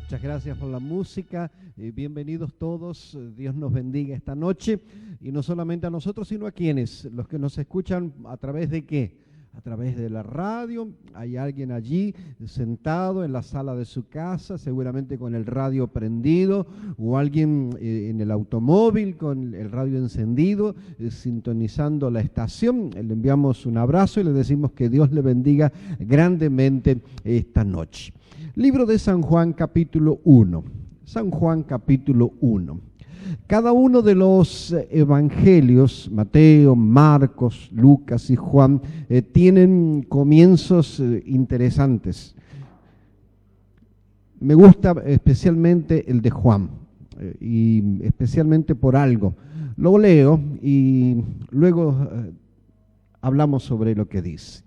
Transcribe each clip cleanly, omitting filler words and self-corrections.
Muchas gracias por la música, bienvenidos todos, Dios nos bendiga esta noche, y no solamente a nosotros, sino a quienes, los que nos escuchan a través de ¿qué? A través de la radio. Hay alguien allí sentado en la sala de su casa, seguramente con el radio prendido, o alguien en el automóvil con el radio encendido, sintonizando la estación. Le enviamos un abrazo y le decimos que Dios le bendiga grandemente esta noche. Libro de San Juan, capítulo 1. San Juan, capítulo 1. Cada uno de los evangelios, Mateo, Marcos, Lucas y Juan, tienen comienzos interesantes. Me gusta especialmente el de Juan, y especialmente por algo. Lo leo y luego hablamos sobre lo que dice.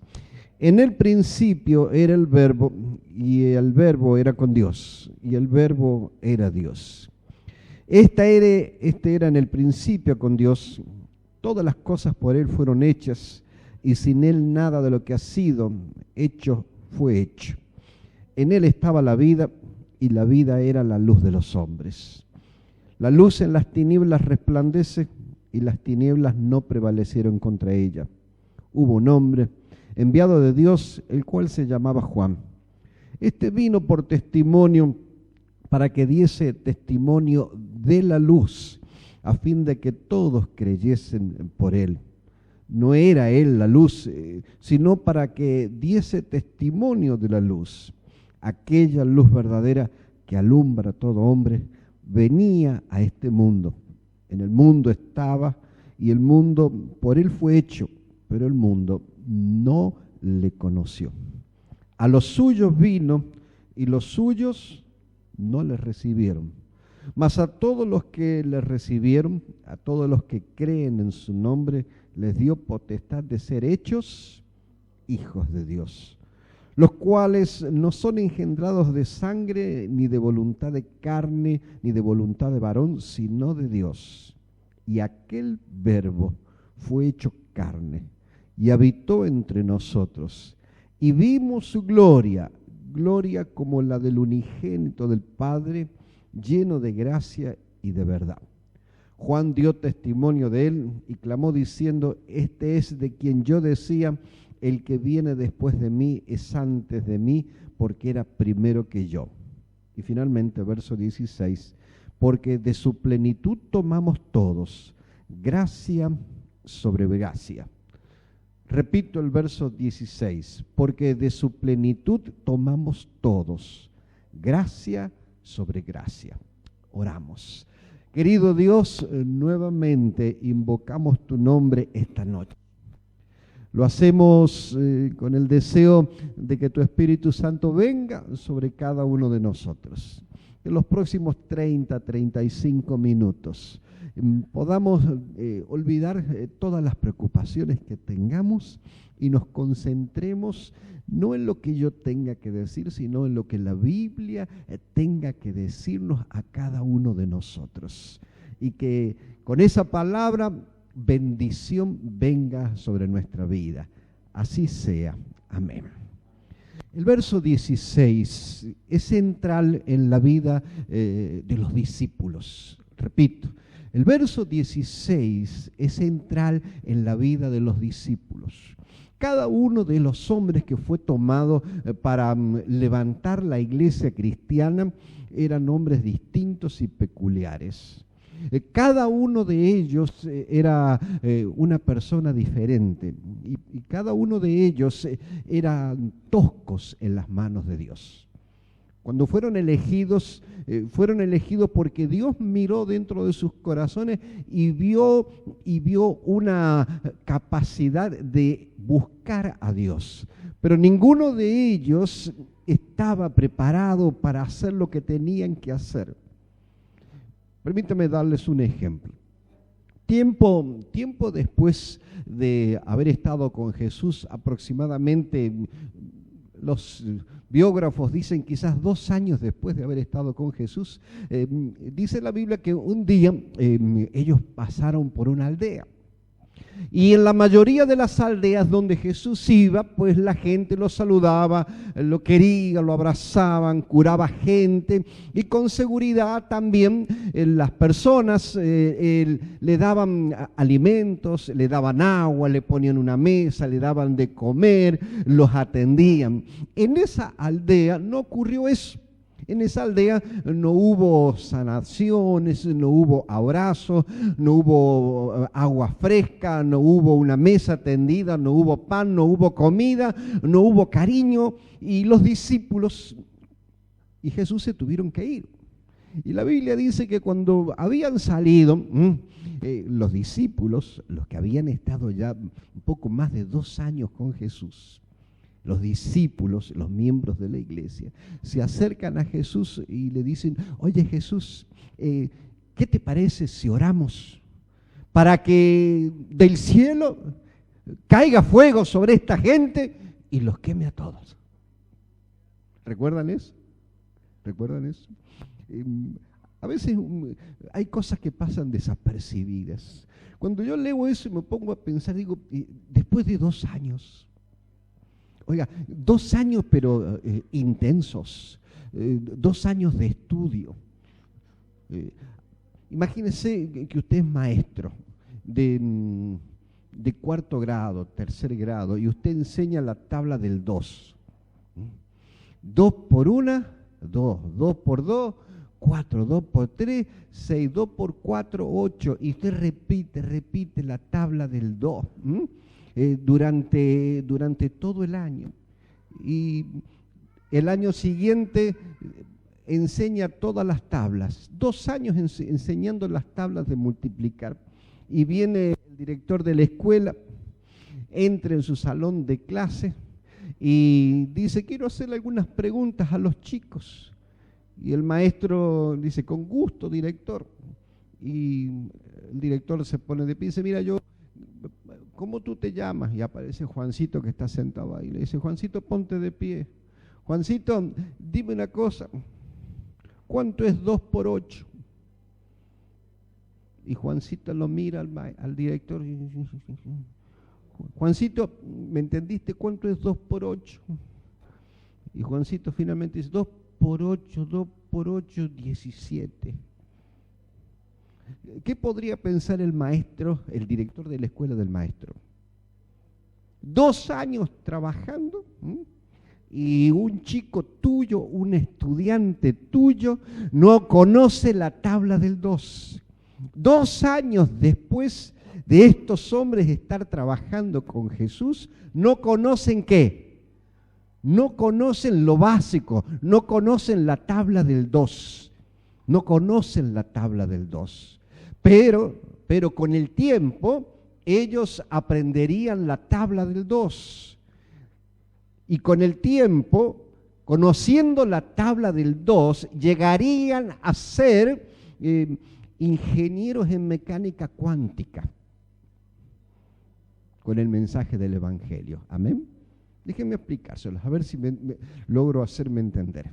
En el principio era el Verbo, y el Verbo era con Dios, y el Verbo era Dios. Este era en el principio con Dios. Todas las cosas por Él fueron hechas, y sin Él nada de lo que ha sido hecho fue hecho. En Él estaba la vida, y la vida era la luz de los hombres. La luz en las tinieblas resplandece, y las tinieblas no prevalecieron contra ella. Hubo un hombre enviado de Dios, el cual se llamaba Juan. Este vino por testimonio, para que diese testimonio de la luz, a fin de que todos creyesen por él. No era él la luz, sino para que diese testimonio de la luz. Aquella luz verdadera que alumbra a todo hombre, venía a este mundo. En el mundo estaba, y el mundo por él fue hecho, pero el mundo no le conoció. A los suyos vino, y los suyos no le recibieron. Mas a todos los que le recibieron, a todos los que creen en su nombre, les dio potestad de ser hechos hijos de Dios, los cuales no son engendrados de sangre, ni de voluntad de carne, ni de voluntad de varón, sino de Dios. Y aquel Verbo fue hecho carne, y habitó entre nosotros, y vimos su gloria, gloria como la del unigénito del Padre, lleno de gracia y de verdad. Juan dio testimonio de él y clamó diciendo: este es de quien yo decía, el que viene después de mí es antes de mí, porque era primero que yo. Y finalmente, verso 16, porque de su plenitud tomamos todos, gracia sobre gracia. Repito el verso 16, porque de su plenitud tomamos todos, gracia sobre gracia. Oramos. Querido Dios, nuevamente invocamos tu nombre esta noche. Lo hacemos con el deseo de que tu Espíritu Santo venga sobre cada uno de nosotros. En los próximos 35 minutos podamos olvidar todas las preocupaciones que tengamos y nos concentremos no en lo que yo tenga que decir, sino en lo que la Biblia tenga que decirnos a cada uno de nosotros. Y que con esa palabra bendición venga sobre nuestra vida. Así sea. Amén. El verso 16 es central en la vida de los discípulos. Repito, el verso 16 es central en la vida de los discípulos. Cada uno de los hombres que fue tomado para levantar la iglesia cristiana eran hombres distintos y peculiares. Cada uno de ellos era una persona diferente y cada uno de ellos eran toscos en las manos de Dios. Cuando fueron elegidos porque Dios miró dentro de sus corazones y vio una capacidad de buscar a Dios. Pero ninguno de ellos estaba preparado para hacer lo que tenían que hacer. Permítame darles un ejemplo. Tiempo después de haber estado con Jesús, aproximadamente, los biógrafos dicen quizás 2 años después de haber estado con Jesús, dice la Biblia que un día ellos pasaron por una aldea. Y en la mayoría de las aldeas donde Jesús iba, pues la gente lo saludaba, lo quería, lo abrazaban, curaba gente, y con seguridad también las personas le daban alimentos, le daban agua, le ponían una mesa, le daban de comer, los atendían. En esa aldea no ocurrió eso. En esa aldea no hubo sanaciones, no hubo abrazos, no hubo agua fresca, no hubo una mesa tendida, no hubo pan, no hubo comida, no hubo cariño, y los discípulos y Jesús se tuvieron que ir. Y la Biblia dice que cuando habían salido, los discípulos, los que habían estado ya un poco más de 2 años con Jesús, los discípulos, los miembros de la iglesia, se acercan a Jesús y le dicen: oye Jesús, ¿qué te parece si oramos para que del cielo caiga fuego sobre esta gente y los queme a todos? ¿Recuerdan eso? ¿Recuerdan eso? A veces hay cosas que pasan desapercibidas. Cuando yo leo eso y me pongo a pensar, digo, después de 2 años, oiga, 2 años pero intensos, 2 años de estudio. Imagínese que usted es maestro de 4º grado, 3er grado, y usted enseña la tabla del 2. 2 por 1, 2, 2 por 2, 4, 2 por 3, 6, 2 por 4, 8, y usted repite la tabla del 2. Durante todo el año, y el año siguiente enseña todas las tablas, 2 años enseñando las tablas de multiplicar, y viene el director de la escuela, entra en su salón de clase y dice: quiero hacerle algunas preguntas a los chicos. Y el maestro dice: con gusto, director. Y el director se pone de pie y dice: mira, ¿cómo tú te llamas? Y aparece Juancito, que está sentado ahí. Le dice: Juancito, ponte de pie. Juancito, dime una cosa. ¿Cuánto es 2 por 8? Y Juancito lo mira al director. Juancito, ¿me entendiste? ¿Cuánto es 2 por 8? Y Juancito finalmente dice: 2 por 8, 17. ¿Qué podría pensar el maestro, el director de la escuela del maestro? 2 años trabajando, y un chico tuyo, un estudiante tuyo, no conoce la tabla del 2. 2 años después de estos hombres estar trabajando con Jesús, no conocen ¿qué? No conocen lo básico, no conocen la tabla del 2. No conocen la tabla del 2. Pero con el tiempo ellos aprenderían la tabla del 2. Y con el tiempo, conociendo la tabla del 2, llegarían a ser ingenieros en mecánica cuántica con el mensaje del Evangelio. ¿Amén? Déjenme explicárselos, a ver si logro hacerme entender.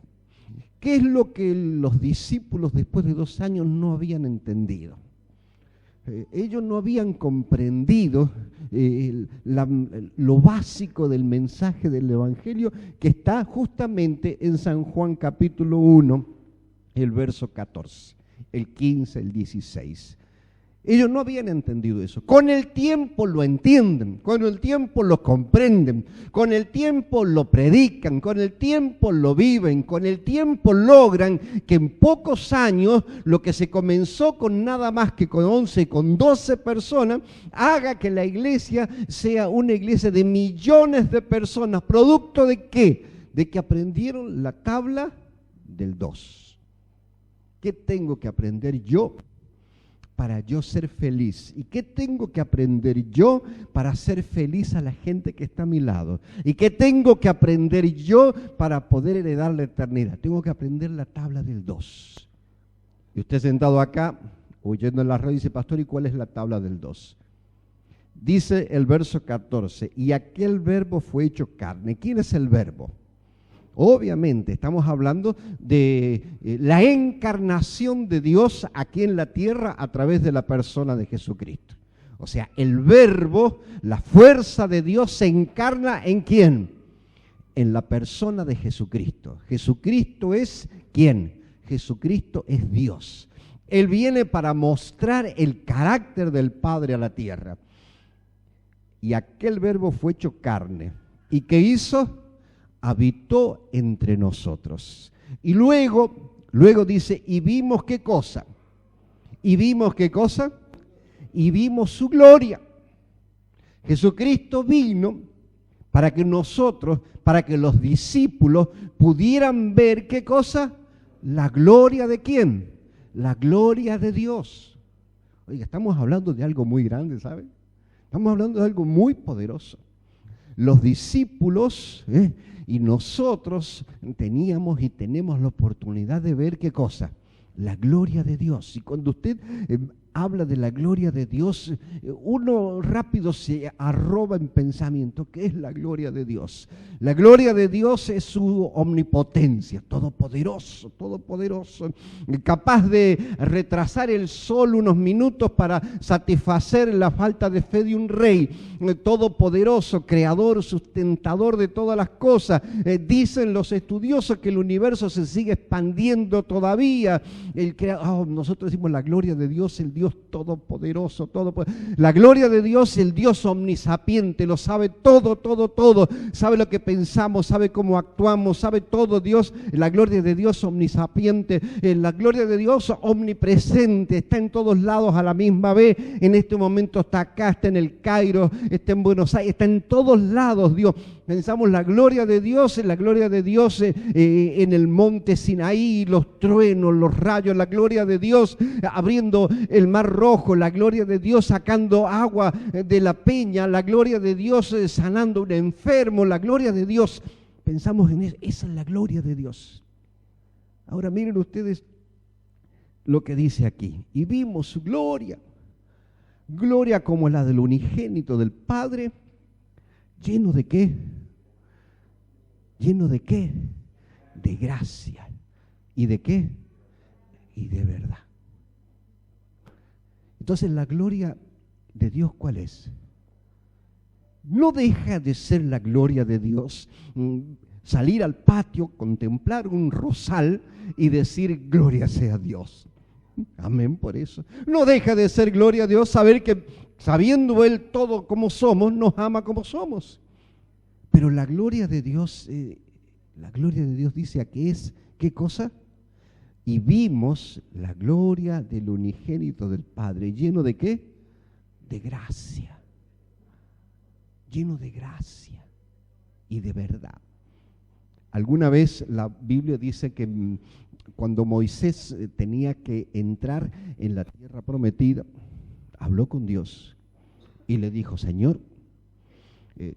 ¿Qué es lo que los discípulos después de 2 años no habían entendido? Ellos no habían comprendido lo básico del mensaje del Evangelio, que está justamente en San Juan capítulo 1, el verso 14, el 15, el 16. Ellos no habían entendido eso. Con el tiempo lo entienden, con el tiempo lo comprenden, con el tiempo lo predican, con el tiempo lo viven, con el tiempo logran que en pocos años lo que se comenzó con nada más que con 11, con 12 personas, haga que la iglesia sea una iglesia de millones de personas. ¿Producto de qué? De que aprendieron la tabla del 2. ¿Qué tengo que aprender yo para yo ser feliz? ¿Y qué tengo que aprender yo para ser feliz a la gente que está a mi lado? ¿Y qué tengo que aprender yo para poder heredar la eternidad? Tengo que aprender la tabla del 2. Y usted sentado acá, oyendo en la radio, dice: pastor, ¿y cuál es la tabla del 2? Dice el verso 14: y aquel verbo fue hecho carne. ¿Quién es el verbo? Obviamente estamos hablando de la encarnación de Dios aquí en la tierra a través de la persona de Jesucristo. O sea, el verbo, la fuerza de Dios se encarna ¿en quién? En la persona de Jesucristo. Jesucristo es ¿quién? Jesucristo es Dios. Él viene para mostrar el carácter del Padre a la tierra. Y aquel verbo fue hecho carne. ¿Y qué hizo? Habitó entre nosotros. Y luego dice, ¿y vimos qué cosa? ¿Y vimos qué cosa? Y vimos su gloria. Jesucristo vino para que nosotros, para que los discípulos pudieran ver ¿qué cosa? La gloria de ¿quién? La gloria de Dios. Oiga, estamos hablando de algo muy grande, ¿saben? Estamos hablando de algo muy poderoso. Los discípulos y nosotros teníamos y tenemos la oportunidad de ver ¿qué cosa? La gloria de Dios. Y cuando usted habla de la gloria de Dios, uno rápido se arroba en pensamiento. ¿Qué es la gloria de Dios? La gloria de Dios es su omnipotencia, todopoderoso, capaz de retrasar el sol unos minutos para satisfacer la falta de fe de un rey, todopoderoso, creador, sustentador de todas las cosas. Dicen los estudiosos que el universo se sigue expandiendo todavía. Nosotros decimos la gloria de Dios, el Dios todopoderoso, la gloria de Dios, el Dios omnisapiente, lo sabe todo, sabe lo que pensamos, sabe cómo actuamos, sabe todo Dios, la gloria de Dios omnisapiente, la gloria de Dios omnipresente, está en todos lados a la misma vez. En este momento está acá, está en el Cairo, está en Buenos Aires, está en todos lados Dios. Pensamos la gloria de Dios en el monte Sinaí, los truenos, los rayos, la gloria de Dios abriendo el mar rojo, la gloria de Dios sacando agua de la peña, la gloria de Dios sanando a un enfermo, la gloria de Dios. Pensamos en eso, esa es la gloria de Dios. Ahora miren ustedes lo que dice aquí. Y vimos su gloria, gloria como la del unigénito del Padre, ¿lleno de qué? ¿Lleno de qué? De gracia. ¿Y de qué? Y de verdad. Entonces, la gloria de Dios, ¿cuál es? No deja de ser la gloria de Dios salir al patio, contemplar un rosal y decir gloria sea Dios. Amén por eso. No deja de ser gloria a Dios saber que, sabiendo Él todo como somos, nos ama como somos. Pero la gloria de Dios dice aquí es, ¿qué cosa? Y vimos la gloria del unigénito del Padre, ¿lleno de qué? De gracia. Lleno de gracia y de verdad. Alguna vez la Biblia dice que cuando Moisés tenía que entrar en la tierra prometida, habló con Dios y le dijo, Señor,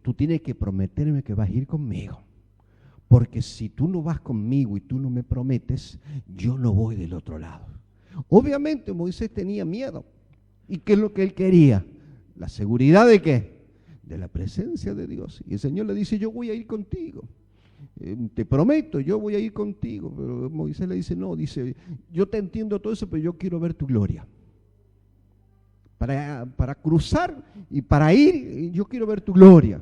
tú tienes que prometerme que vas a ir conmigo, porque si tú no vas conmigo y tú no me prometes, yo no voy del otro lado. Obviamente Moisés tenía miedo. ¿Y qué es lo que él quería? ¿La seguridad de qué? De la presencia de Dios. Y el Señor le dice, yo voy a ir contigo. Te prometo, yo voy a ir contigo. Pero Moisés le dice, no, dice, yo te entiendo todo eso, pero yo quiero ver tu gloria. Para cruzar y para ir, yo quiero ver tu gloria.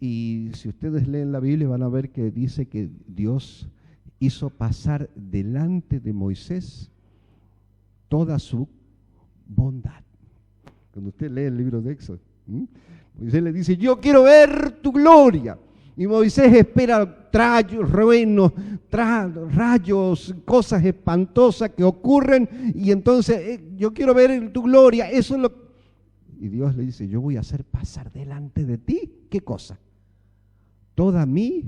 Y si ustedes leen la Biblia van a ver que dice que Dios hizo pasar delante de Moisés toda su bondad. Cuando usted lee el libro de Éxodo, Moisés le dice, yo quiero ver tu gloria. Y Moisés espera rayos, cosas espantosas que ocurren, y entonces yo quiero ver tu gloria. Eso es y Dios le dice, yo voy a hacer pasar delante de ti, ¿qué cosa? Toda mi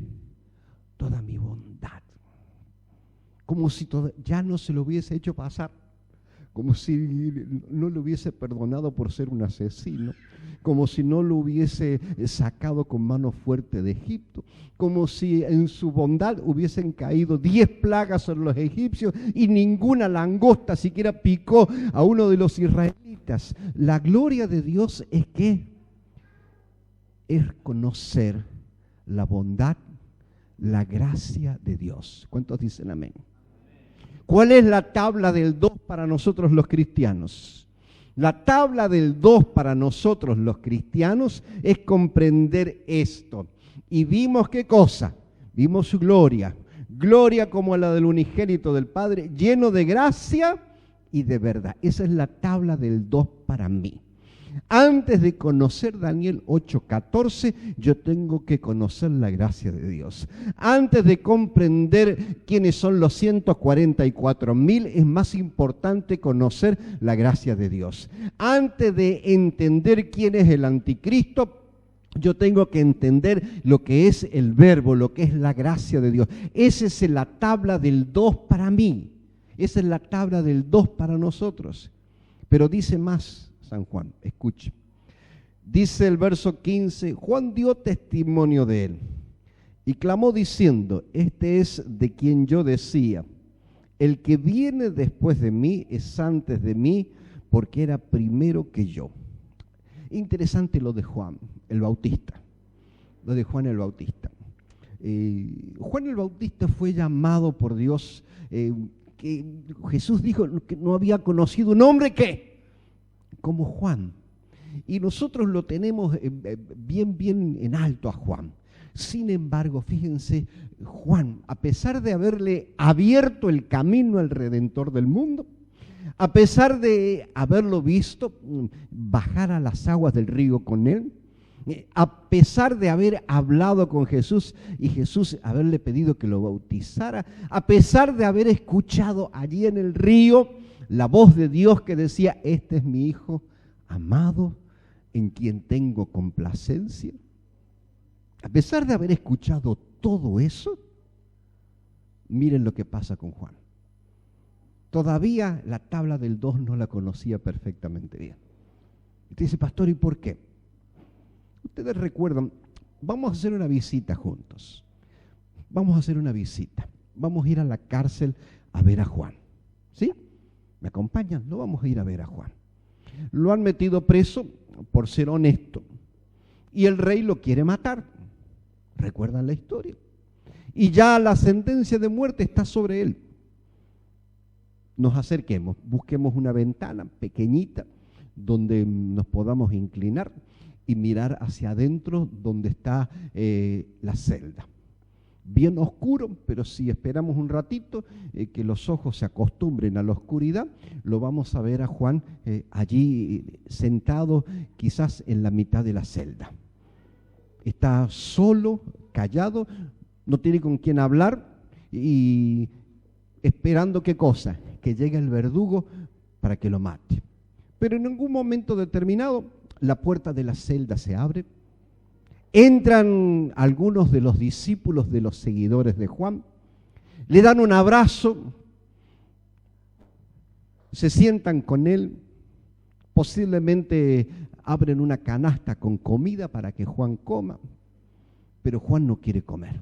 bondad. Como si ya no se lo hubiese hecho pasar. Como si no lo hubiese perdonado por ser un asesino, como si no lo hubiese sacado con mano fuerte de Egipto, como si en su bondad hubiesen caído 10 plagas sobre los egipcios y ninguna langosta siquiera picó a uno de los israelitas. La gloria de Dios es que es conocer la bondad, la gracia de Dios. ¿Cuántos dicen amén? ¿Cuál es la tabla del 2 para nosotros los cristianos? La tabla del 2 para nosotros los cristianos es comprender esto. Y vimos ¿qué cosa? Vimos su gloria. Gloria como la del unigénito del Padre, lleno de gracia y de verdad. Esa es la tabla del 2 para mí. Antes de conocer Daniel 8:14, yo tengo que conocer la gracia de Dios. Antes de comprender quiénes son los 144,000, es más importante conocer la gracia de Dios. Antes de entender quién es el anticristo, yo tengo que entender lo que es el verbo, lo que es la gracia de Dios. Esa es la tabla del 2 para mí. Esa es la tabla del 2 para nosotros. Pero dice más San Juan, escuche. Dice el verso 15, Juan dio testimonio de él y clamó diciendo, este es de quien yo decía, el que viene después de mí es antes de mí porque era primero que yo. Interesante lo de Juan el Bautista, lo de Juan el Bautista. Juan el Bautista fue llamado por Dios, que Jesús dijo que no había conocido un hombre que como Juan. Y nosotros lo tenemos bien en alto a Juan. Sin embargo, fíjense, Juan, a pesar de haberle abierto el camino al Redentor del mundo, a pesar de haberlo visto bajar a las aguas del río con él, a pesar de haber hablado con Jesús y Jesús haberle pedido que lo bautizara, a pesar de haber escuchado allí en el río la voz de Dios que decía, este es mi Hijo amado en quien tengo complacencia, a pesar de haber escuchado todo eso, miren lo que pasa con Juan. Todavía la tabla del 2 no la conocía perfectamente bien. Usted dice, pastor, ¿y por qué? Ustedes recuerdan, vamos a hacer una visita juntos. Vamos a hacer una visita. Vamos a ir a la cárcel a ver a Juan. ¿Sí? ¿Me acompañan? No vamos a ir a ver a Juan. Lo han metido preso por ser honesto. Y el rey lo quiere matar. ¿Recuerdan la historia? Y ya la sentencia de muerte está sobre él. Nos acerquemos, busquemos una ventana pequeñita donde nos podamos inclinar y mirar hacia adentro donde está la celda. Bien oscuro, pero si esperamos un ratito que los ojos se acostumbren a la oscuridad, lo vamos a ver a Juan allí sentado quizás en la mitad de la celda. Está solo, callado, no tiene con quién hablar y esperando ¿qué cosa? Que llegue el verdugo para que lo mate. Pero en algún momento determinado la puerta de la celda se abre. Entran algunos de los discípulos de los seguidores de Juan, le dan un abrazo, se sientan con él, posiblemente abren una canasta con comida para que Juan coma, pero Juan no quiere comer.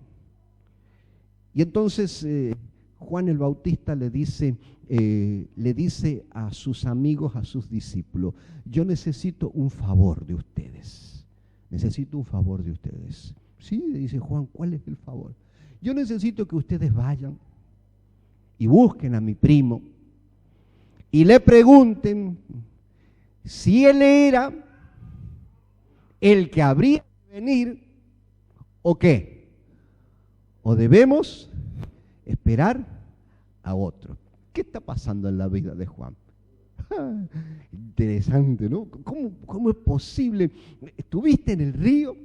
Y entonces Juan el Bautista le dice a sus amigos, a sus discípulos, yo necesito un favor de ustedes. Necesito un favor de ustedes. Sí, le dice Juan, ¿cuál es el favor? Yo necesito que ustedes vayan y busquen a mi primo y le pregunten si él era el que habría de venir o qué. O debemos esperar a otro. ¿Qué está pasando en la vida de Juan? Interesante, ¿no? ¿Cómo es posible? ¿Estuviste en el río?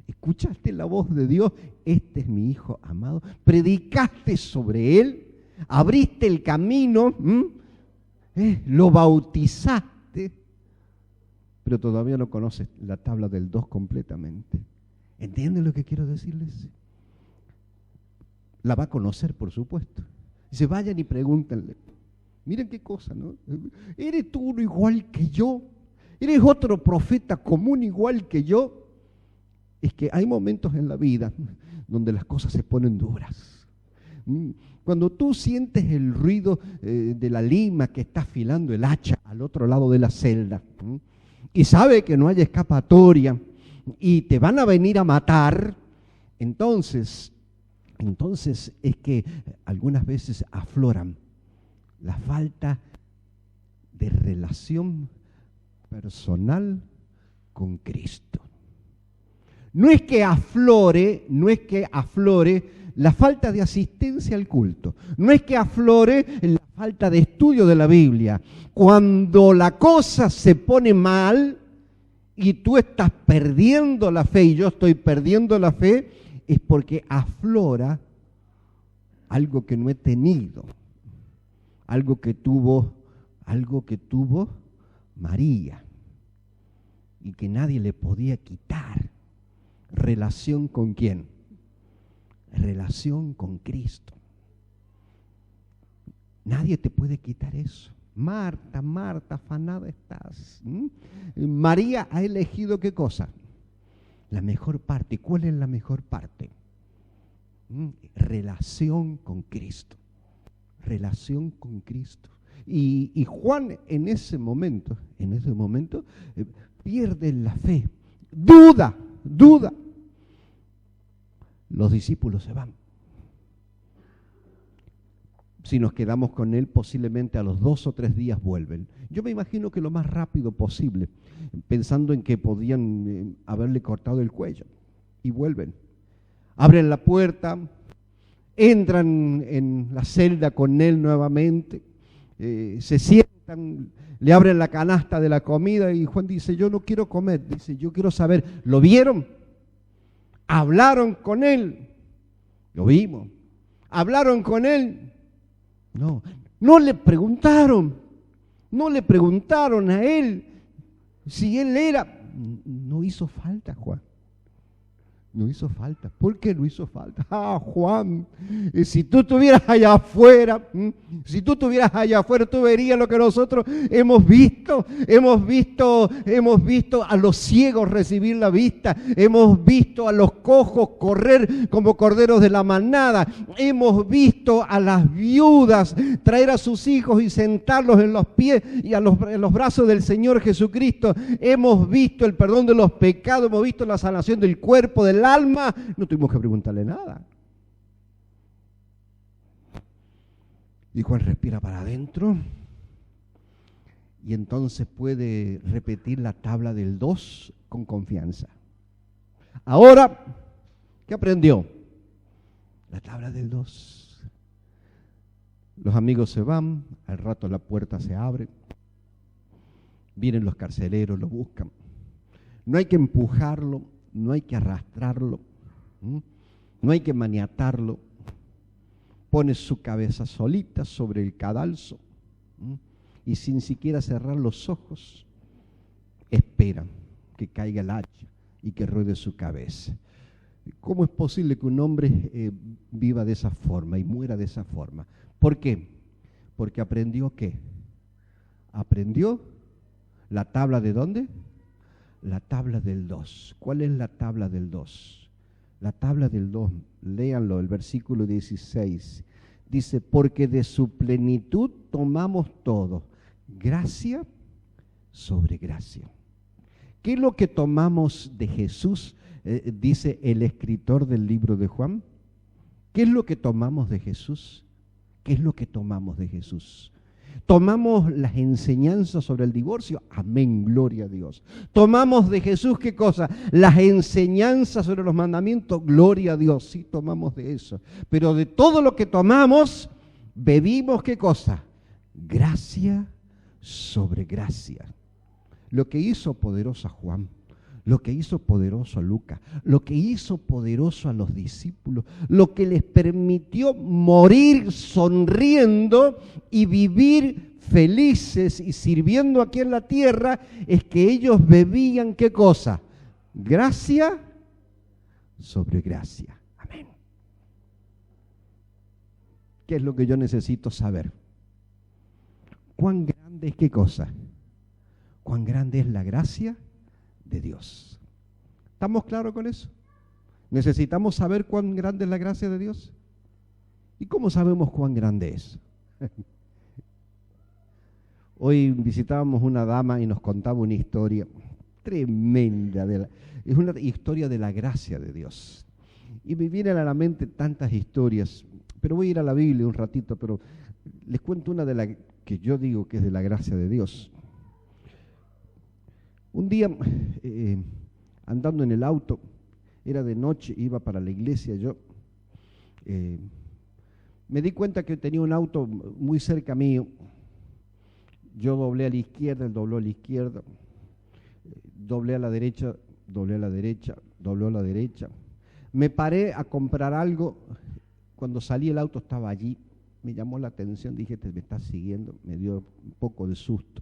¿Escuchaste la voz de Dios? Este es mi Hijo amado. ¿Predicaste sobre él? ¿Abriste el camino? ¿Lo bautizaste? Pero todavía no conoces la tabla del 2 completamente. ¿Entienden lo que quiero decirles? La va a conocer, por supuesto. Dice, vayan y pregúntenle. Miren qué cosa, ¿no? ¿Eres tú uno igual que yo? ¿Eres otro profeta común igual que yo? Es que hay momentos en la vida donde las cosas se ponen duras. Cuando tú sientes el ruido de la lima que está afilando el hacha al otro lado de la celda y sabe que no hay escapatoria y te van a venir a matar, entonces es que algunas veces afloran la falta de relación personal con Cristo. No es que aflore la falta de asistencia al culto, no es que aflore la falta de estudio de la Biblia. Cuando la cosa se pone mal y tú estás perdiendo la fe y yo estoy perdiendo la fe, es porque aflora algo que no he tenido, algo que tuvo María y que nadie le podía quitar. ¿Relación con quién? Relación con Cristo. Nadie te puede quitar eso. Marta, Marta, afanada estás. María ha elegido ¿qué cosa? La mejor parte. ¿Cuál es la mejor parte? Relación con Cristo. Relación con Cristo. Y Juan en ese momento, pierde la fe. Duda. Los discípulos se van. Si nos quedamos con él, posiblemente a los 2 o 3 días vuelven. Yo me imagino que lo más rápido posible, pensando en que podían haberle cortado el cuello. Y vuelven. Abren la puerta, entran en la celda con él nuevamente, se sientan, le abren la canasta de la comida y Juan dice, yo no quiero comer, dice, yo quiero saber, ¿lo vieron? ¿Hablaron con él? Lo vimos. ¿Hablaron con él? No le preguntaron a él si él era. No hizo falta, Juan. No hizo falta. ¿Por qué no hizo falta? Juan, si tú estuvieras allá afuera, tú verías lo que nosotros hemos visto. Hemos visto a los ciegos recibir la vista. Hemos visto a los cojos correr como corderos de la manada. Hemos visto a las viudas traer a sus hijos y sentarlos en los pies y en los brazos del Señor Jesucristo. Hemos visto el perdón de los pecados. Hemos visto la sanación del cuerpo, del alma. No tuvimos que preguntarle nada. Y Juan respira para adentro y entonces puede repetir la tabla del 2 con confianza. Ahora, ¿qué aprendió? La tabla del 2. Los amigos se van, al rato la puerta se abre, vienen los carceleros, lo buscan. No hay que empujarlo, no hay que arrastrarlo, no hay que maniatarlo. Pone su cabeza solita sobre el cadalso y sin siquiera cerrar los ojos, espera que caiga el hacha y que ruede su cabeza. ¿Cómo es posible que un hombre viva de esa forma y muera de esa forma? ¿Por qué? Porque aprendió ¿qué? Aprendió la tabla ¿de dónde? La tabla del 2. ¿Cuál es la tabla del 2? La tabla del 2, léanlo, el versículo 16. Dice, porque de su plenitud tomamos todo, gracia sobre gracia. ¿Qué es lo que tomamos de Jesús? Dice el escritor del libro de Juan. ¿Qué es lo que tomamos de Jesús? ¿Qué es lo que tomamos de Jesús? Tomamos las enseñanzas sobre el divorcio, amén, gloria a Dios. Tomamos de Jesús, ¿qué cosa? Las enseñanzas sobre los mandamientos, gloria a Dios, sí tomamos de eso. Pero de todo lo que tomamos, bebimos, ¿qué cosa? Gracia sobre gracia. Lo que hizo poderoso a Juan, lo que hizo poderoso a Lucas, lo que hizo poderoso a los discípulos, lo que les permitió morir sonriendo y vivir felices y sirviendo aquí en la tierra, es que ellos bebían ¿qué cosa? Gracia sobre gracia. Amén. ¿Qué es lo que yo necesito saber? ¿Cuán grande es qué cosa? ¿Cuán grande es la gracia de Dios? ¿Estamos claros con eso? ¿Necesitamos saber cuán grande es la gracia de Dios? ¿Y cómo sabemos cuán grande es? Hoy visitábamos una dama y nos contaba una historia tremenda. Es una historia de la gracia de Dios. Y me vienen a la mente tantas historias, pero voy a ir a la Biblia un ratito, pero les cuento una de la que yo digo que es de la gracia de Dios. Un día, andando en el auto, era de noche, iba para la iglesia yo, me di cuenta que tenía un auto muy cerca mío. Yo doblé a la izquierda, él dobló a la izquierda, doblé a la derecha, doblé a la derecha, dobló a la derecha. Me paré a comprar algo, cuando salí el auto estaba allí, me llamó la atención, dije, me estás siguiendo, me dio un poco de susto.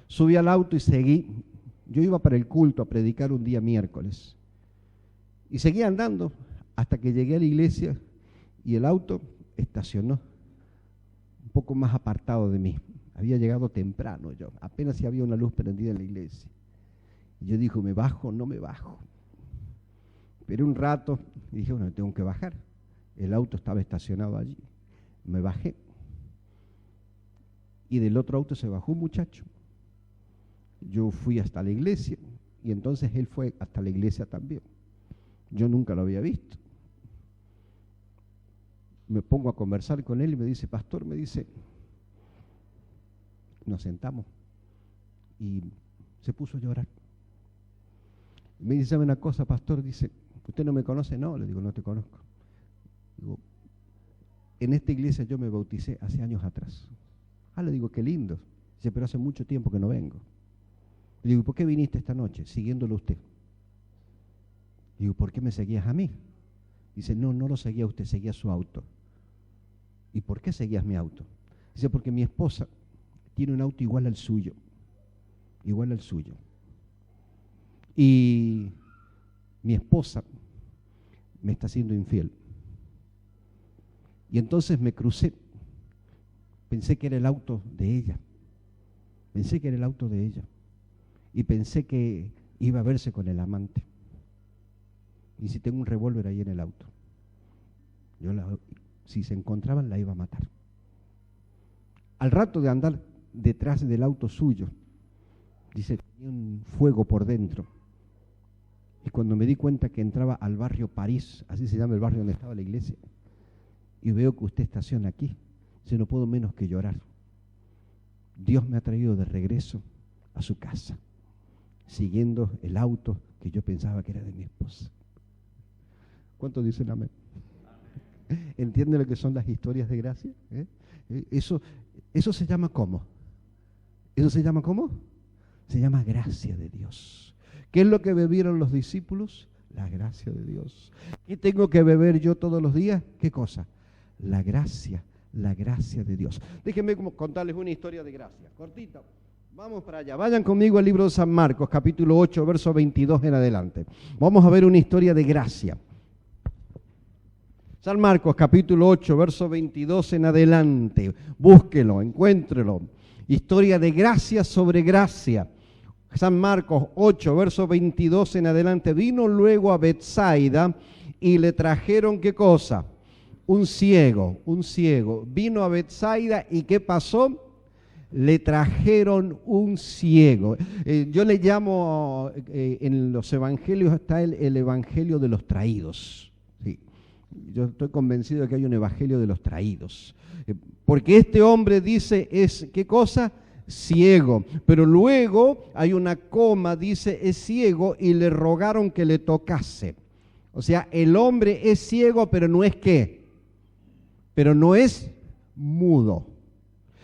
Subí al auto y seguí, yo iba para el culto a predicar un día miércoles, y seguí andando hasta que llegué a la iglesia y el auto estacionó un poco más apartado de mí. Había llegado temprano yo, apenas si había una luz prendida en la iglesia. Y yo dije, ¿me bajo o no me bajo? Esperé un rato y dije, bueno, tengo que bajar. El auto estaba estacionado allí. Me bajé. Y del otro auto se bajó un muchacho. Yo fui hasta la iglesia y entonces él fue hasta la iglesia también. Yo nunca lo había visto. Me pongo a conversar con él y me dice, pastor, me dice, nos sentamos y se puso a llorar. Me dice, ¿sabe una cosa, pastor? Dice, ¿usted no me conoce? No, le digo, no te conozco. Digo, en esta iglesia yo me bauticé hace años atrás. Le digo, qué lindo. Dice, pero hace mucho tiempo que no vengo. Le digo, ¿por qué viniste esta noche? Siguiéndolo a usted. Digo, ¿por qué me seguías a mí? Dice, no lo seguía a usted, seguía su auto. ¿Y por qué seguías mi auto? Dice, porque mi esposa tiene un auto igual al suyo. Igual al suyo. Y mi esposa me está siendo infiel. Y entonces me crucé. Pensé que era el auto de ella. Pensé que era el auto de ella. Y pensé que iba a verse con el amante. Y si tengo un revólver ahí en el auto. Si se encontraban, la iba a matar. Al rato de andar detrás del auto suyo, dice, tenía un fuego por dentro. Y cuando me di cuenta que entraba al barrio París, así se llama el barrio donde estaba la iglesia, y veo que usted estaciona aquí, dice, no puedo menos que llorar. Dios me ha traído de regreso a su casa, siguiendo el auto que yo pensaba que era de mi esposa. ¿Cuántos dicen amén? ¿Entienden lo que son las historias de gracia? Eso se llama ¿cómo? ¿Eso se llama cómo? Se llama gracia de Dios. ¿Qué es lo que bebieron los discípulos? La gracia de Dios. ¿Qué tengo que beber yo todos los días? ¿Qué cosa? La gracia de Dios. Déjenme contarles una historia de gracia, cortita. Vamos para allá, vayan conmigo al libro de San Marcos, capítulo 8, verso 22 en adelante. Vamos a ver una historia de gracia. San Marcos, capítulo 8, verso 22 en adelante. Búsquelo, encuéntrelo. Historia de gracia sobre gracia. San Marcos 8, verso 22 en adelante. Vino luego a Betsaida y le trajeron, ¿qué cosa? Un ciego. Vino a Betsaida y ¿qué pasó? Le trajeron un ciego. Yo le llamo, en los evangelios está el evangelio de los traídos. Sí. Yo estoy convencido de que hay un evangelio de los traídos. Porque este hombre dice, ¿qué cosa? Ciego. Pero luego hay una coma, dice, es ciego y le rogaron que le tocase. O sea, el hombre es ciego, pero no es ¿qué? Pero no es mudo.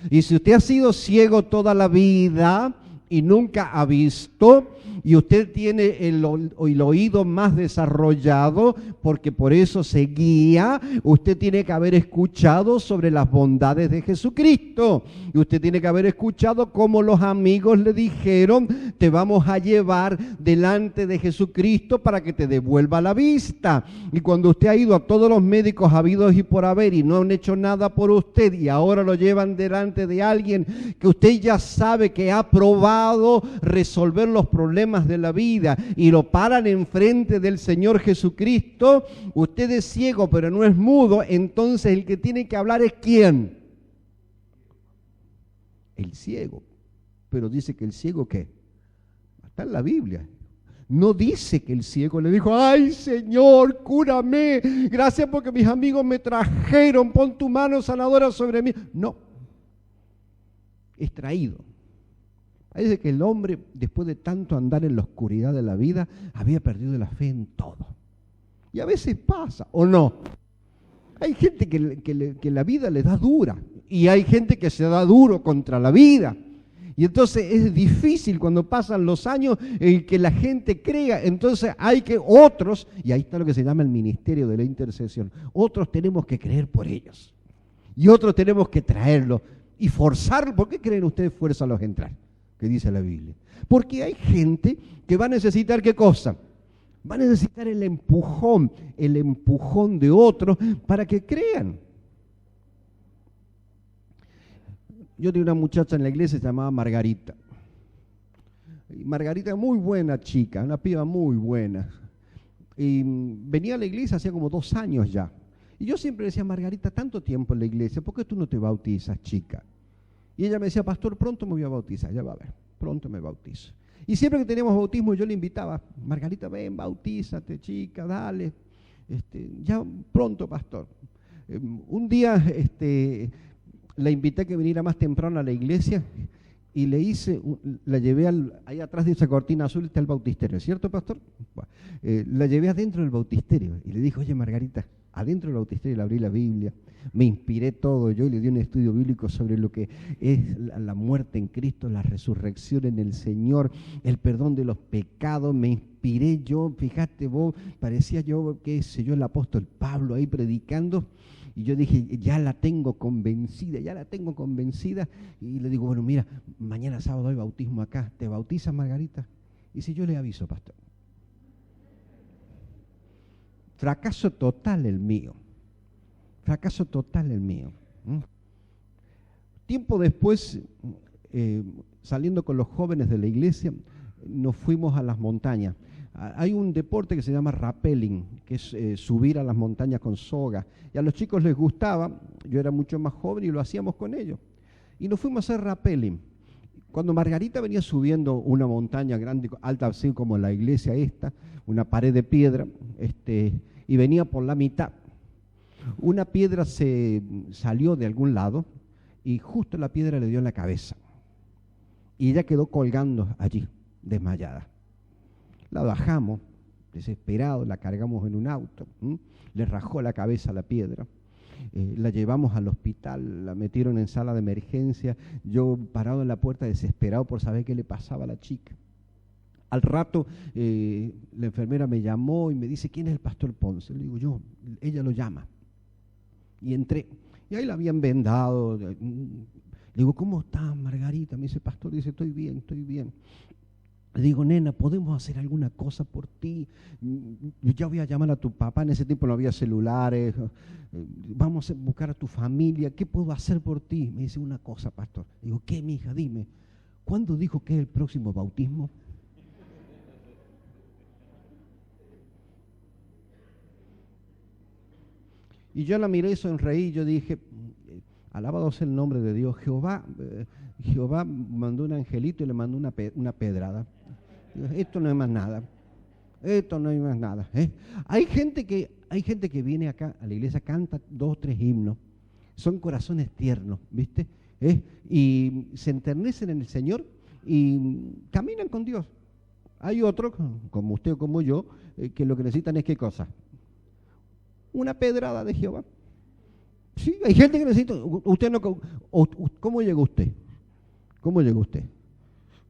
Y si usted ha sido ciego toda la vida y nunca ha visto, y usted tiene el oído más desarrollado, porque por eso se guía, usted tiene que haber escuchado sobre las bondades de Jesucristo. Y usted tiene que haber escuchado cómo los amigos le dijeron, te vamos a llevar delante de Jesucristo para que te devuelva la vista. Y cuando usted ha ido a todos los médicos habidos y por haber y no han hecho nada por usted, y ahora lo llevan delante de alguien que usted ya sabe que ha probado resolver los problemas de la vida y lo paran enfrente del Señor Jesucristo, usted es ciego pero no es mudo, entonces el que tiene que hablar es ¿quién? El ciego. Pero dice que el ciego ¿qué? Está en la Biblia. No dice que el ciego le dijo, ay Señor, cúrame, gracias porque mis amigos me trajeron, pon tu mano sanadora sobre mí. No, es traído. Hay veces que el hombre, después de tanto andar en la oscuridad de la vida, había perdido la fe en todo. Y a veces pasa, ¿o no? Hay gente que la vida le da dura, y hay gente que se da duro contra la vida. Y entonces es difícil cuando pasan los años en que la gente crea. Entonces hay que otros, y ahí está lo que se llama el ministerio de la intercesión, otros tenemos que creer por ellos. Y otros tenemos que traerlos y forzarlos. ¿Por qué creen ustedes fuérzalos a entrar? Que dice la Biblia. Porque hay gente que va a necesitar, ¿qué cosa? Va a necesitar el empujón de otros para que crean. Yo tenía una muchacha en la iglesia llamada Margarita. Y Margarita, muy buena chica, una piba muy buena. Y venía a la iglesia hacía como 2 años ya. Y yo siempre decía, Margarita, tanto tiempo en la iglesia, ¿por qué tú no te bautizas, chica? Y ella me decía, pastor, pronto me voy a bautizar, ya va a ver, pronto me bautizo. Y siempre que teníamos bautismo yo le invitaba, Margarita, ven, bautízate, chica, dale. Ya pronto, pastor. Un día la invité a que viniera más temprano a la iglesia y la llevé ahí atrás de esa cortina azul está el bautisterio, ¿cierto, pastor? La llevé adentro del bautisterio y le dije, oye, Margarita, adentro del bautisterio le abrí la Biblia, me inspiré todo yo y le di un estudio bíblico sobre lo que es la muerte en Cristo, la resurrección en el Señor, el perdón de los pecados, me inspiré yo, fíjate vos, parecía yo, qué sé yo, el apóstol Pablo ahí predicando. Y yo dije, ya la tengo convencida. Y le digo, bueno, mira, mañana sábado hay bautismo acá. ¿Te bautizas, Margarita? Y si yo le aviso, pastor. Fracaso total el mío. Tiempo después, saliendo con los jóvenes de la iglesia, nos fuimos a las montañas. Hay un deporte que se llama rappelling, que es subir a las montañas con soga. Y a los chicos les gustaba, yo era mucho más joven y lo hacíamos con ellos. Y nos fuimos a hacer rappelling. Cuando Margarita venía subiendo una montaña grande, alta así como la iglesia esta, una pared de piedra, y venía por la mitad, una piedra se salió de algún lado y justo la piedra le dio en la cabeza. Y ella quedó colgando allí, desmayada. La bajamos, desesperados, la cargamos en un auto, le rajó la cabeza a la piedra, la llevamos al hospital, la metieron en sala de emergencia, yo parado en la puerta desesperado por saber qué le pasaba a la chica. Al rato la enfermera me llamó y me dice, ¿quién es el pastor Ponce? Le digo, yo, ella lo llama. Y entré, y ahí la habían vendado. Le digo, ¿cómo estás, Margarita? Me dice, pastor, dice, estoy bien. Le digo, nena, ¿podemos hacer alguna cosa por ti? Ya voy a llamar a tu papá, en ese tiempo no había celulares, vamos a buscar a tu familia, ¿qué puedo hacer por ti? Me dice, una cosa, pastor. Le digo, ¿qué, mija? Dime, ¿cuándo dijo que es el próximo bautismo? Y yo la miré y sonreí y yo dije, alabado sea el nombre de Dios, Jehová mandó un angelito y le mandó una pedrada. Esto no es más nada. Hay gente que viene acá a la iglesia, canta 2 o 3 himnos, son corazones tiernos, ¿viste? Y se enternecen en el Señor y caminan con Dios. Hay otros, como usted o como yo, que lo que necesitan es ¿qué cosa? Una pedrada de Jehová. Sí, hay gente que necesita. Usted no. ¿Cómo llegó usted?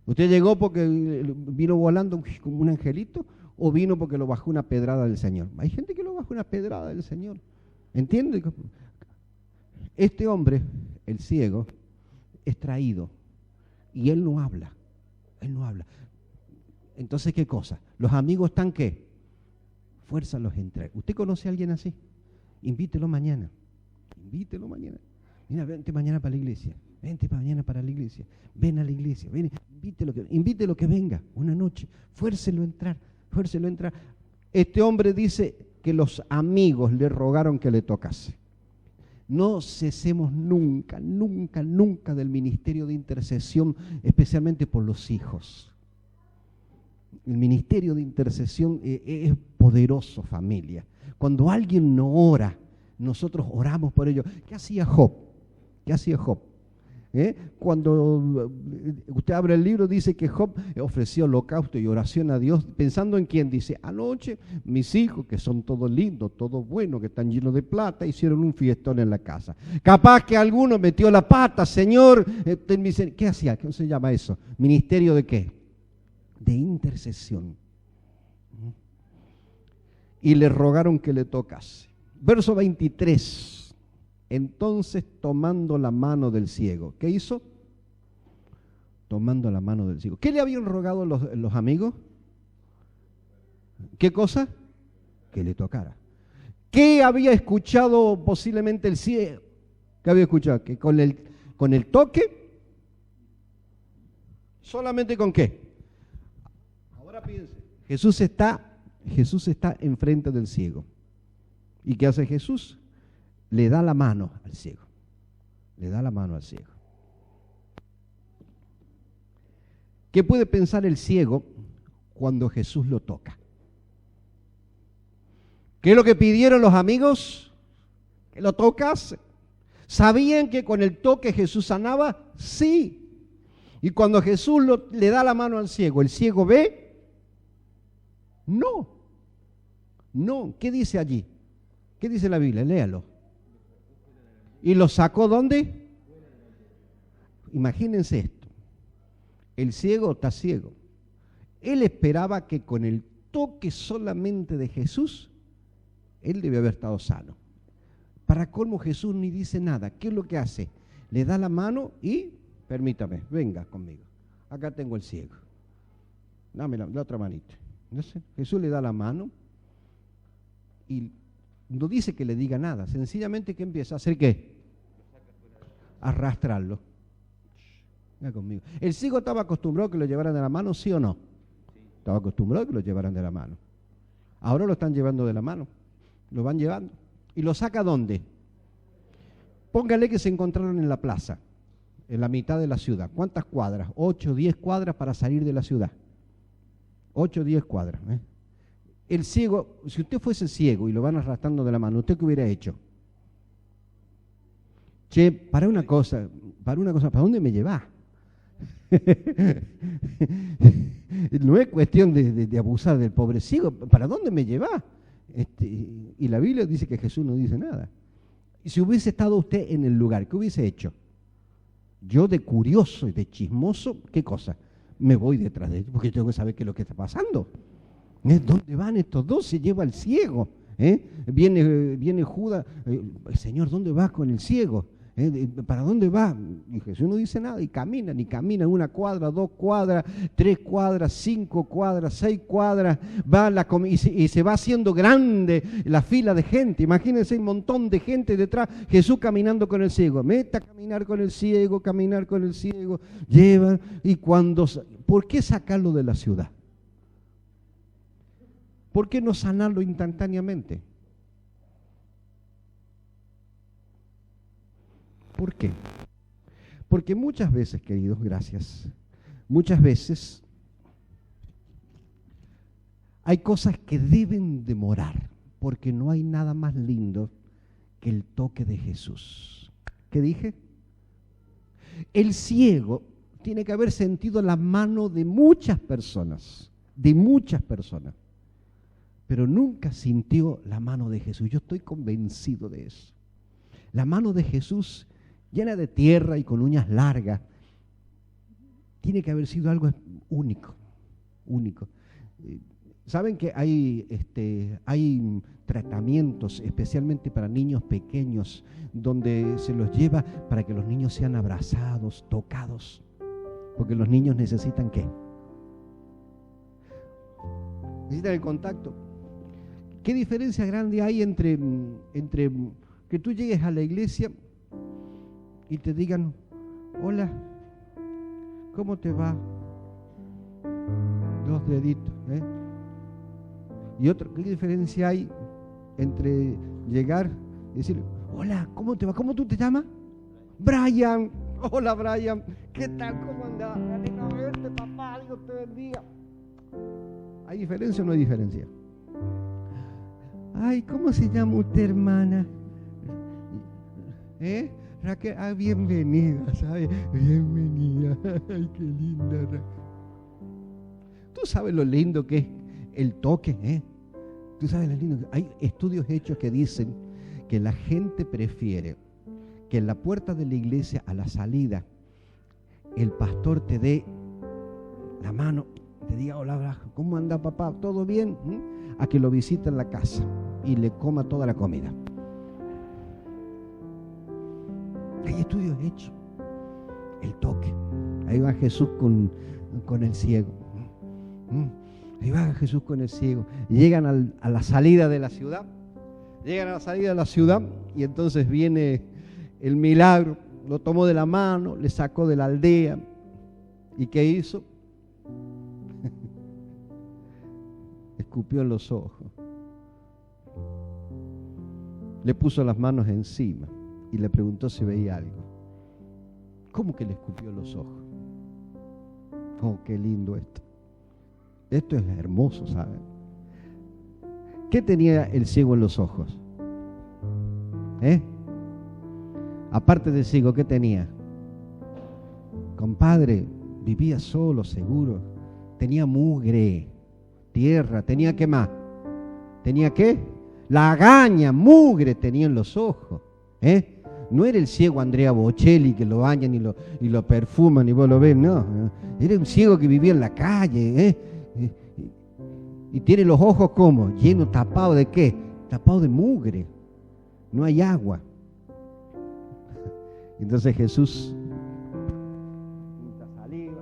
¿Usted llegó porque vino volando como un angelito o vino porque lo bajó una pedrada del Señor? Hay gente que lo bajó una pedrada del Señor. ¿Entiende? Este hombre, el ciego, es traído y él no habla. Entonces, ¿qué cosa? Los amigos están ¿qué? Fuérzalos a entrar. ¿Usted conoce a alguien así? Invítelo mañana. Mira, vente mañana para la iglesia. Ven a la iglesia. Invítelo que venga una noche. Fuércelo a entrar. Este hombre dice que los amigos le rogaron que le tocase. No cesemos nunca del ministerio de intercesión, especialmente por los hijos. El ministerio de intercesión es poderoso, familia. Cuando alguien no ora, nosotros oramos por ello. ¿Qué hacía Job? Cuando usted abre el libro, dice que Job ofreció holocausto y oración a Dios, pensando en quién. Dice, anoche mis hijos, que son todos lindos, todos buenos, que están llenos de plata, hicieron un fiestón en la casa. Capaz que alguno metió la pata, Señor, ¿qué hacía? ¿Cómo se llama eso? ¿Ministerio de qué? De intercesión. Y le rogaron que le tocase. Verso 23. Entonces, tomando la mano del ciego, ¿qué hizo? Tomando la mano del ciego. ¿Qué le habían rogado los amigos? ¿Qué cosa? Que le tocara. ¿Qué había escuchado posiblemente el ciego? ¿Qué había escuchado? Que con el toque, ¿solamente con qué? Ahora piense, Jesús está enfrente del ciego. ¿Y qué hace Jesús? Le da la mano al ciego. Le da la mano al ciego. ¿Qué puede pensar el ciego cuando Jesús lo toca? ¿Qué es lo que pidieron los amigos? Que lo tocase. ¿Sabían que con el toque Jesús sanaba? Sí. Y cuando Jesús le da la mano al ciego, ¿el ciego ve? No. No. ¿Qué dice allí? ¿Qué dice la Biblia? Léalo. ¿Y lo sacó dónde? Imagínense esto. El ciego está ciego. Él esperaba que con el toque solamente de Jesús, él debe haber estado sano. Para colmo, Jesús ni dice nada. ¿Qué es lo que hace? Le da la mano y, permítame, venga conmigo. Acá tengo el ciego. Dame la otra manita. Entonces, Jesús le da la mano y no dice que le diga nada, sencillamente que empieza a hacer ¿qué? Arrastrarlo. Venga conmigo. ¿El ciego estaba acostumbrado a que lo llevaran de la mano, sí o no? Sí. Estaba acostumbrado a que lo llevaran de la mano. Ahora lo están llevando de la mano. Lo van llevando. ¿Y lo saca dónde? Póngale que se encontraron en la plaza, en la mitad de la ciudad. ¿Cuántas cuadras? 8, 10 cuadras para salir de la ciudad. 8, 10 cuadras. El ciego, si usted fuese ciego y lo van arrastrando de la mano, ¿usted qué hubiera hecho? Che, para una cosa, ¿para dónde me llevás? No es cuestión de abusar del pobre ciego, ¿para dónde me llevás? Y la Biblia dice que Jesús no dice nada. Y si hubiese estado usted en el lugar, ¿qué hubiese hecho? Yo de curioso y de chismoso, ¿qué cosa? Me voy detrás de ellos, porque tengo que saber qué es lo que está pasando. ¿Dónde van estos dos? Se lleva al ciego. Viene Judas, Señor, ¿dónde vas con el ciego? ¿Para dónde va? Y Jesús no dice nada y camina, ni camina 1 cuadra, 2 cuadras, 3 cuadras, 5 cuadras, 6 cuadras, y se va haciendo grande la fila de gente. Imagínense un montón de gente detrás, Jesús caminando con el ciego. Meta a caminar con el ciego, lleva, y ¿por qué sacarlo de la ciudad? ¿Por qué no sanarlo instantáneamente? ¿Por qué? Porque muchas veces, queridos, gracias, muchas veces hay cosas que deben demorar, porque no hay nada más lindo que el toque de Jesús. ¿Qué dije? El ciego tiene que haber sentido la mano de muchas personas, pero nunca sintió la mano de Jesús. Yo estoy convencido de eso. La mano de Jesús, llena de tierra y con uñas largas, tiene que haber sido algo único. ¿Saben que hay tratamientos especialmente para niños pequeños donde se los lleva para que los niños sean abrazados, tocados? Porque los niños necesitan ¿qué? Necesitan el contacto. ¿Qué diferencia grande hay entre que tú llegues a la iglesia y te digan, hola, ¿cómo te va? 2 deditos, Y otro, ¿qué diferencia hay entre llegar y decir, hola, ¿cómo te va? ¿Cómo tú te llamas? Brian. Hola, Brian. ¿Qué tal? ¿Cómo andás? Me alegra verte, papá. Dios te bendiga. ¿Hay diferencia o no hay diferencia? Ay, ¿cómo se llama usted, hermana? Raquel, bienvenida, ¿sabes? Bienvenida. Ay, qué linda, Raquel. ¿Tú sabes lo lindo que es el toque, eh? ¿Tú sabes lo lindo? Hay estudios hechos que dicen que la gente prefiere que en la puerta de la iglesia, a la salida, el pastor te dé la mano, te diga, hola, ¿cómo anda papá? ¿Todo bien? A que lo visite en la casa y le coma toda la comida. Hay estudios hechos. El toque. Ahí va Jesús con el ciego. Ahí va Jesús con el ciego. Llegan a la salida de la ciudad. Llegan a la salida de la ciudad y entonces viene el milagro. Lo tomó de la mano, le sacó de la aldea. ¿Y qué hizo? Escupió en los ojos. Le puso las manos encima y le preguntó si veía algo. ¿Cómo que le escupió los ojos? Oh, qué lindo esto. Esto es hermoso, ¿saben? ¿Qué tenía el ciego en los ojos? Aparte del ciego, ¿qué tenía? Compadre, vivía solo, seguro. Tenía mugre, tierra, tenía ¿qué más? ¿Tenía qué? Lagaña, mugre tenía en los ojos. No era el ciego Andrea Bocelli que lo bañan y lo perfuman y vos lo ves, no. Era un ciego que vivía en la calle, y tiene los ojos como llenos, tapados de qué? Tapados de mugre. No hay agua. Entonces Jesús saliva.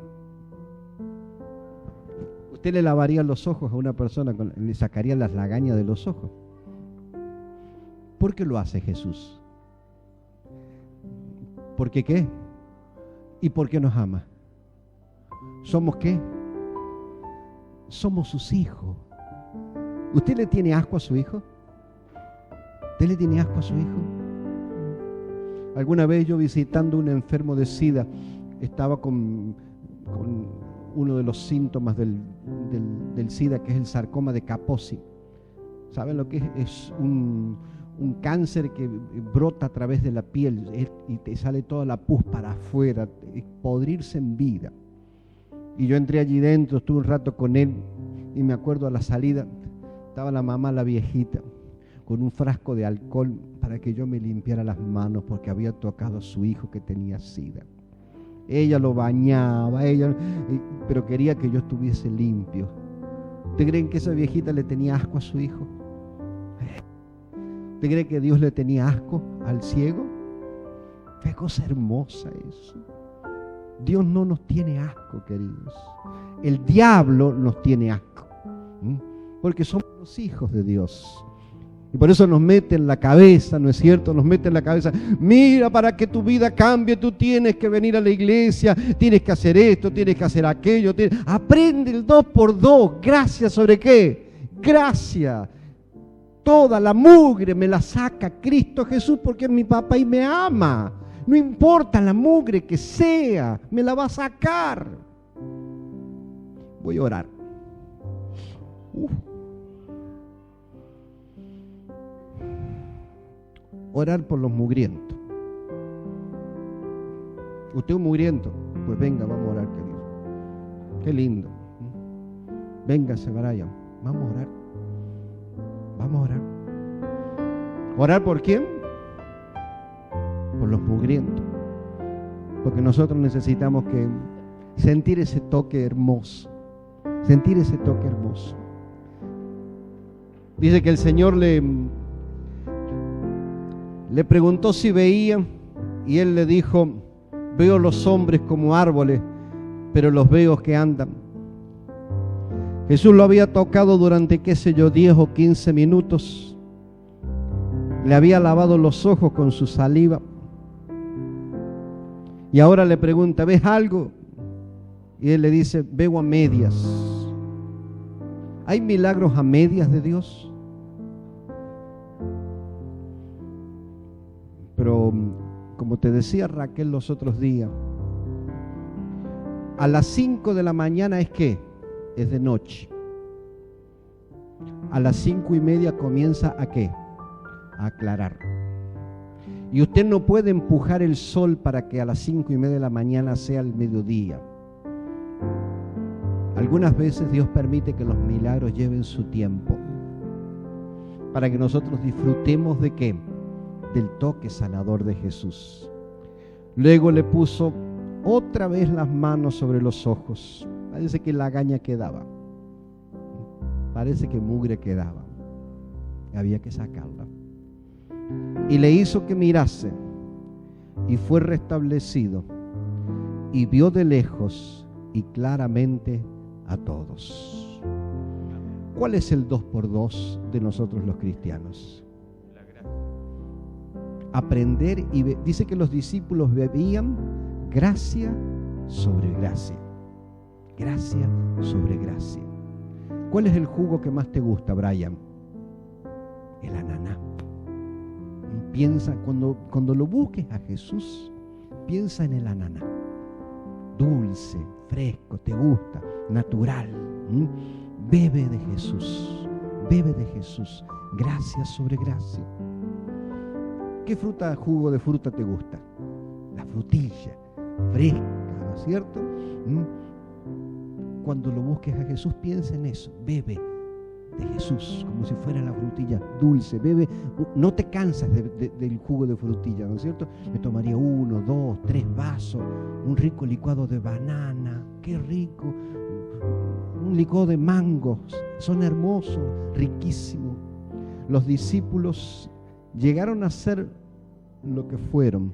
Usted le lavaría los ojos a una persona, le sacaría las lagañas de los ojos. ¿Por qué lo hace Jesús? ¿Por qué qué? ¿Y por qué nos ama? ¿Somos qué? Somos sus hijos. ¿Usted le tiene asco a su hijo? ¿Usted le tiene asco a su hijo? Alguna vez yo visitando un enfermo de SIDA, estaba con uno de los síntomas del SIDA, que es el sarcoma de Kaposi. ¿Saben lo que es? Es un cáncer que brota a través de la piel y te sale toda la pus para afuera, podrirse en vida. Y yo entré allí dentro, estuve un rato con él y me acuerdo a la salida, estaba la mamá, la viejita, con un frasco de alcohol para que yo me limpiara las manos porque había tocado a su hijo que tenía SIDA. Ella lo bañaba, pero quería que yo estuviese limpio. ¿Usted creen que esa viejita le tenía asco a su hijo? ¿Usted cree que Dios le tenía asco al ciego? Qué cosa hermosa eso. Dios no nos tiene asco, queridos. El diablo nos tiene asco, porque somos los hijos de Dios. Y por eso nos mete en la cabeza, ¿no es cierto? Nos mete en la cabeza, mira, para que tu vida cambie, tú tienes que venir a la iglesia, tienes que hacer esto, tienes que hacer aquello. Aprende el 2x2. ¿Gracia sobre qué? Gracia. Toda la mugre me la saca Cristo Jesús porque es mi papá y me ama. No importa la mugre que sea, me la va a sacar. Voy a orar. Orar por los mugrientos. ¿Usted es un mugriento? Pues venga, vamos a orar, querido. Qué lindo. Véngase, Brian. Vamos a orar. Vamos a orar. ¿Orar por quién? Por los mugrientos. Porque nosotros necesitamos sentir ese toque hermoso. Sentir ese toque hermoso. Dice que el Señor le preguntó si veía, y él le dijo, veo los hombres como árboles, pero los veo que andan. Jesús lo había tocado durante, 10 o 15 minutos. Le había lavado los ojos con su saliva. Y ahora le pregunta, ¿ves algo? Y él le dice, veo a medias. ¿Hay milagros a medias de Dios? Pero, como te decía Raquel los otros días, a las 5 de la mañana es ¿qué? Es de noche. A las 5:30 comienza ¿a qué? A aclarar. Y usted no puede empujar el sol para que a las 5:30 de la mañana sea el mediodía. Algunas veces Dios permite que los milagros lleven su tiempo, para que nosotros disfrutemos ¿de qué? Del toque sanador de Jesús. Luego le puso otra vez las manos sobre los ojos. Parece que lagaña quedaba. Parece que mugre quedaba. Había que sacarla. Y le hizo que mirase, y fue restablecido, y vio de lejos y claramente a todos. ¿Cuál es el 2x2 de nosotros los cristianos? La gracia. Aprender y dice que los discípulos bebían gracia sobre gracia. Gracia sobre gracia. ¿Cuál es el jugo que más te gusta, Brian? El ananá. Piensa, cuando lo busques a Jesús, piensa en el ananá. Dulce, fresco, te gusta, natural. Bebe de Jesús, bebe de Jesús. Gracia sobre gracia. ¿Qué jugo de fruta te gusta? La frutilla, fresca, ¿no es cierto? Cuando lo busques a Jesús, piensa en eso, bebe de Jesús, como si fuera la frutilla dulce, bebe, no te cansas del jugo de frutilla, ¿no es cierto? Me tomaría 1, 2, 3 vasos, un rico licuado de banana, qué rico, un licuado de mangos, son hermosos, riquísimos. Los discípulos llegaron a ser lo que fueron,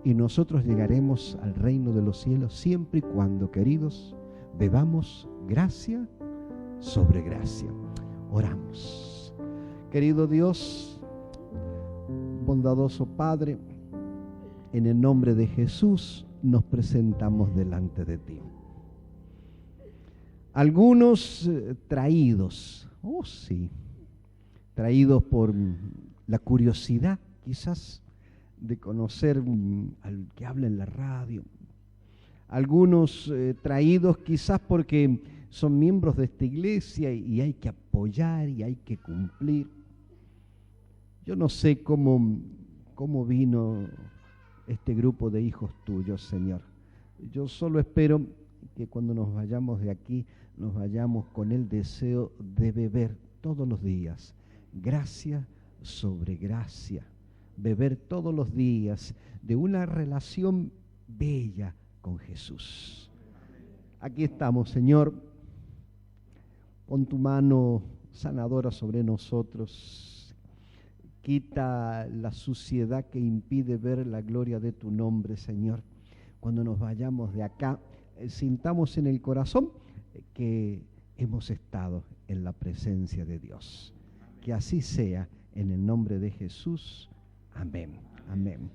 y nosotros llegaremos al reino de los cielos siempre y cuando, queridos, bebamos gracia sobre gracia. Oramos. Querido Dios, bondadoso Padre, en el nombre de Jesús nos presentamos delante de ti. Algunos traídos, traídos por la curiosidad quizás de conocer al que habla en la radio. Algunos traídos quizás porque son miembros de esta iglesia y hay que apoyar y hay que cumplir. Yo no sé cómo vino este grupo de hijos tuyos, Señor. Yo solo espero que cuando nos vayamos de aquí, nos vayamos con el deseo de beber todos los días gracia sobre gracia. Beber todos los días de una relación bella con Jesús. Aquí estamos, Señor. Pon tu mano sanadora sobre nosotros. Quita la suciedad que impide ver la gloria de tu nombre, Señor. Cuando nos vayamos de acá, sintamos en el corazón que hemos estado en la presencia de Dios. Que así sea, en el nombre de Jesús. Amén. Amén.